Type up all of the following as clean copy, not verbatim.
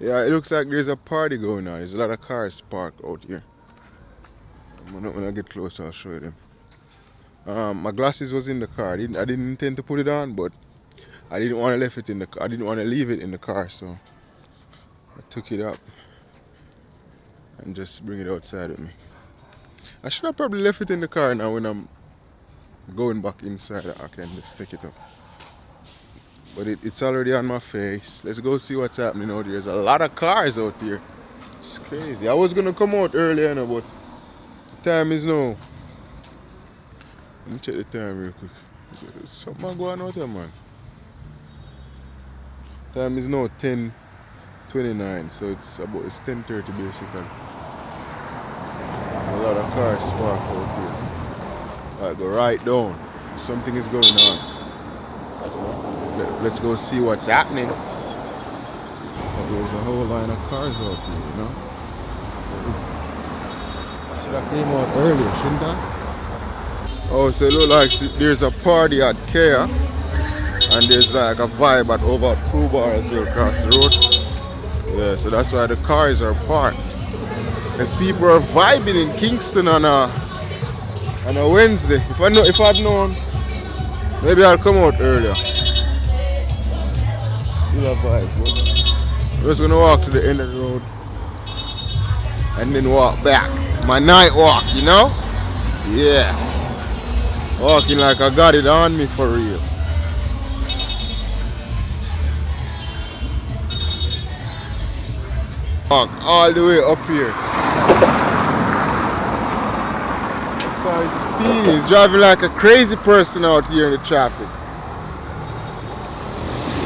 Yeah, it looks like there's a party going on. There's a lot of cars parked out here. When I get closer, I'll show you them. My glasses was in the car. I didn't intend to put it on, but I didn't want to leave it in the. I didn't want to leave it in the car, so I took it up and just bring it outside with me. I should have probably left it in the car now. When I'm going back inside, I can just take it up. But it's already on my face. Let's go see what's happening out here. There's a lot of cars out here. It's crazy. I was gonna come out earlier, but the time is now. Let me check the time real quick. There's something going on out here, man. Time is now 10:29, so it's 10:30 basically. There's a lot of cars parked out here. Alright, go right down. Something is going on. Let's go see what's happening. But there's a whole line of cars out here, you know. Should have came out earlier, shouldn't I? Oh, so it looks like there's a party at Kea, and there's like a vibe at over at Crew Bar as well across the road. Yeah, so that's why the cars are parked. Because people are vibing in Kingston on a Wednesday. If I'd known, maybe I'll come out earlier. Vibes, I'm just gonna walk to the end of the road and then walk back. My night walk, you know? Yeah. Walking like I got it on me for real. Walk all the way up here. The car is speeding. He's driving like a crazy person out here in the traffic.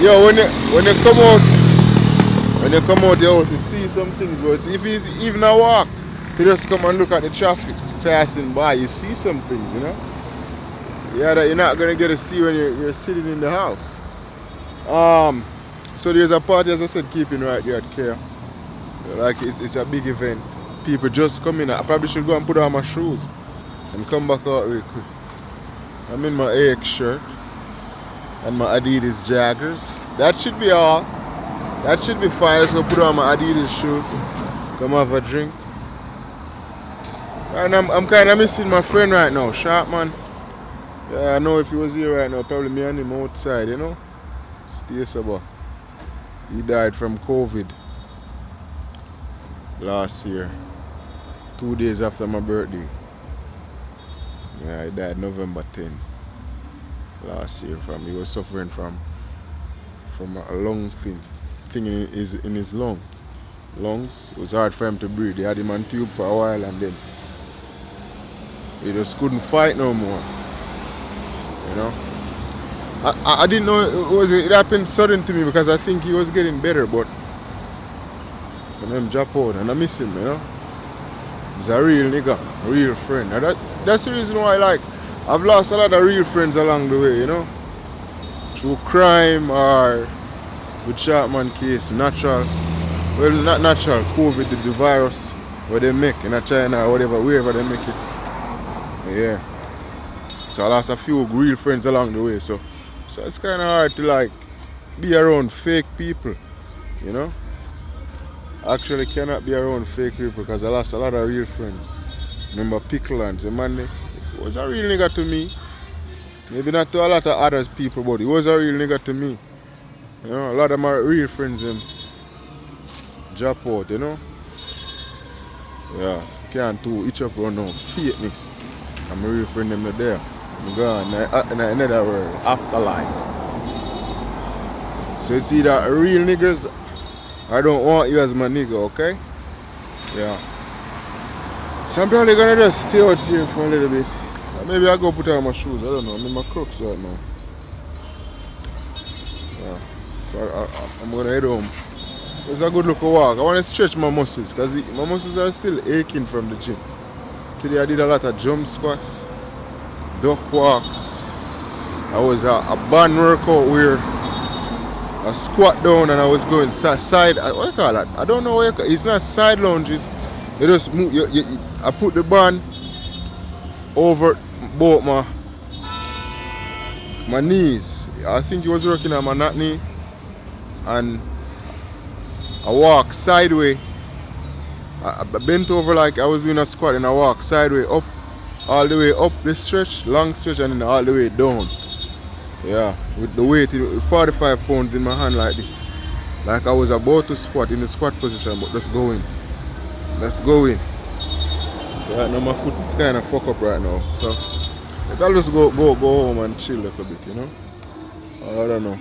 Yo, when you come out the house, you see some things, but if it's even a walk, to just come and look at the traffic passing by, you see some things, you know? Yeah, that you're not gonna get to see when you're sitting in the house. So there's a party, as I said, keeping right there at Care. Like it's a big event. People just come in. I probably should go and put on my shoes and come back out real quick. I'm in my AX shirt and my Adidas joggers. That should be all. That should be fine. Let's go put on my Adidas shoes. Come have a drink. And I'm kind of missing my friend right now, Sharpman. Yeah, I know if he was here right now, probably me and him outside, you know. Stay sober. He died from COVID last year, 2 days after my birthday. Yeah, he died November 10 last year. He was suffering from a lung thing in his lungs. It was hard for him to breathe. They had him on tube for a while and then he just couldn't fight no more. You know, I didn't know it happened sudden to me because I think he was getting better, but when him drop out and I miss him, you know. He's a real nigga, a real friend. And that's the reason why I've lost a lot of real friends along the way, you know. Through crime or with Sharpman case, natural, well not natural, COVID, the virus where they make in China or whatever, wherever they make it. Yeah. So I lost a few real friends along the way, so it's kinda hard to be around fake people, you know. Actually cannot be around fake people because I lost a lot of real friends. Remember Pickle and the man, he was a real nigga to me. Maybe not to a lot of other people, but he was a real nigga to me. You know, a lot of my real friends drop out, you know. Yeah, can't do each up on no fakeness. I'm a real friend them not there. I'm gone in another world, afterlife. So it's either real niggas, I don't want you as my nigga, okay? Yeah. So I'm probably gonna just stay out here for a little bit. Maybe I'll go put on my shoes, I don't know. I'm in my Crocs right now. Yeah. So I'm gonna head home. It's a good looking walk. I want to stretch my muscles because my muscles are still aching from the gym. Today I did a lot of jump squats, duck walks. I was a band workout where I squat down and I was going side, what do you call that? I don't know what you call it. It's not side lunges. You just move, I put the band over both my knees. I think he was working on my knee and I walk sideways. I bent over like I was doing a squat and I walk sideways up, all the way up the stretch, long stretch, and then all the way down. Yeah, with the weight, with 45 pounds in my hand like this. Like I was about to squat in the squat position, but let's go in. Let's go in. So right now my foot is kind of fucked up right now. So maybe I'll just go home and chill a little bit, you know? I don't know.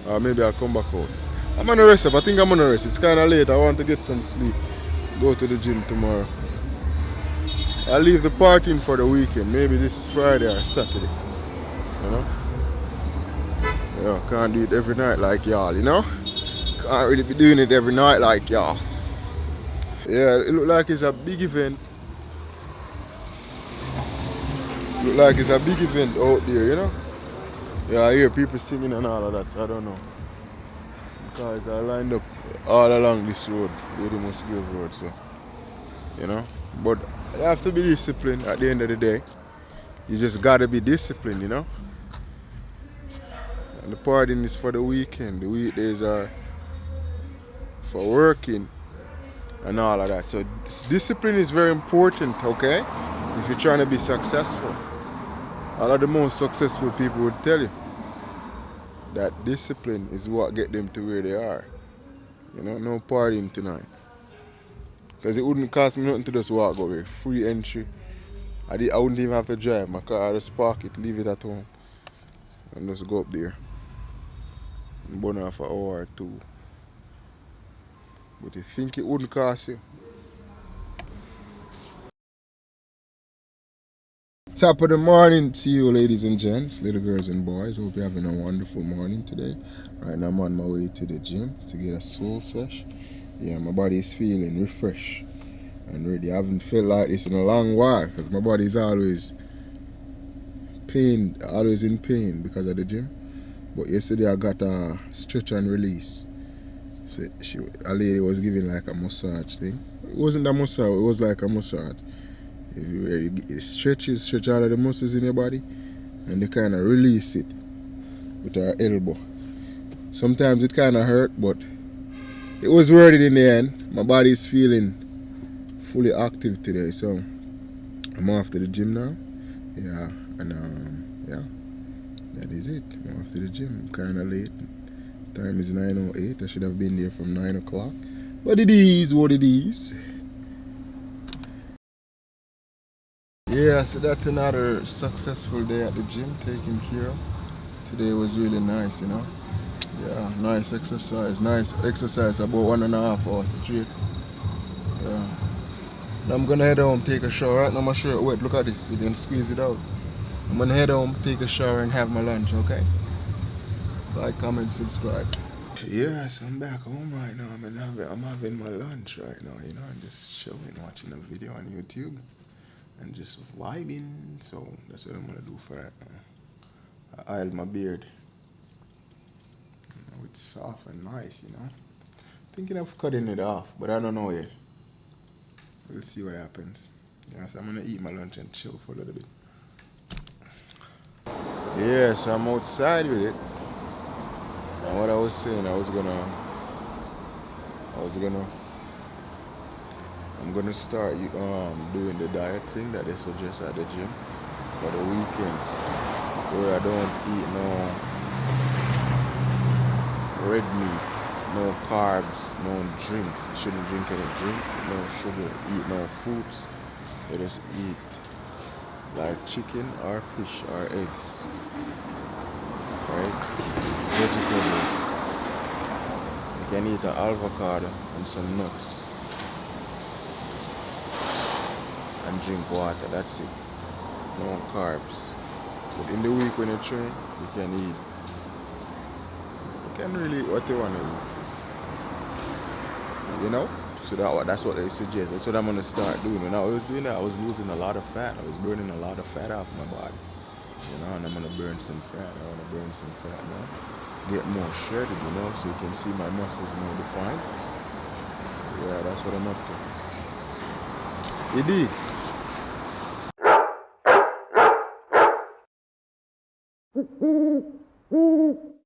Or maybe I'll come back out. I'm gonna rest up. I think I'm gonna rest. It's kind of late. I want to get some sleep. Go to the gym tomorrow. I'll leave the partying for the weekend. Maybe this Friday or Saturday. You know? Yeah, can't do it every night like y'all, you know? Can't really be doing it every night like y'all. Yeah, it look like it's a big event. Look like it's a big event out there, you know? Yeah, I hear people singing and all of that, so I don't know. Cars are lined up all along this road, Lady Musgrave Road, so you know. But you have to be disciplined at the end of the day. You just gotta be disciplined, you know. And the partying is for the weekend. The weekdays are for working and all of that. So discipline is very important, okay? If you're trying to be successful. All of the most successful people would tell you that discipline is what get them to where they are. You know, no partying tonight. Because it wouldn't cost me nothing to just walk away. Free entry. I wouldn't even have to drive my car. I just park it, leave it at home, and just go up there and burn off an hour or two. But you think it wouldn't cost you? Top of the morning to you, ladies and gents, little girls and boys. Hope you're having a wonderful morning today. Right now I'm on my way to the gym to get a soul sesh. Yeah, my body is feeling refreshed and ready. I haven't felt like this in a long while because my body is always in pain because of the gym. But yesterday I got a stretch and release. So a lady was giving like a massage thing. It wasn't a massage, it was like a massage. You stretch all of the muscles in your body and they kind of release it with our elbow. Sometimes it kind of hurt, but it was worth it in the end. My body is feeling fully active today, so I'm off to the gym now. Yeah, and yeah, that is it. I'm off to the gym. I'm kind of late. Time is 9:08. I should have been there from 9 o'clock, but it is what it is. Yeah, so that's another successful day at the gym, taken care of. Today was really nice, you know. Yeah, nice exercise about 1.5 hours straight. Yeah. Now I'm gonna head home, take a shower. Right now my shirt wet, look at this, you can squeeze it out. I'm gonna head home, take a shower and have my lunch, okay? Like, comment, subscribe. Yes, I'm back home right now. I'm having my lunch right now, you know, I'm just chilling, watching a video on YouTube and just vibing. So that's what I'm gonna do for right now. I oiled my beard. You know, it's soft and nice, you know. Thinking of cutting it off, but I don't know yet. We'll see what happens. Yeah, so I'm gonna eat my lunch and chill for a little bit. Yeah, so I'm outside with it. And what I was saying, I'm gonna start doing the diet thing that they suggest at the gym for the weekends, where I don't eat no red meat, no carbs, no drinks. You shouldn't drink any drink, no sugar, eat no fruits. You just eat like chicken or fish or eggs, right? Vegetables. You can eat an avocado and some nuts and drink water, that's it. No carbs. But in the week when you train, you can eat. You can really eat what you want to eat. You know? So that's what they suggest. That's what I'm gonna start doing. When I was doing that, I was losing a lot of fat. I was burning a lot of fat off my body. You know, and I'm gonna burn some fat. I wanna burn some fat now. Get more shredded, you know, so you can see my muscles more defined. Yeah, that's what I'm up to. You dig?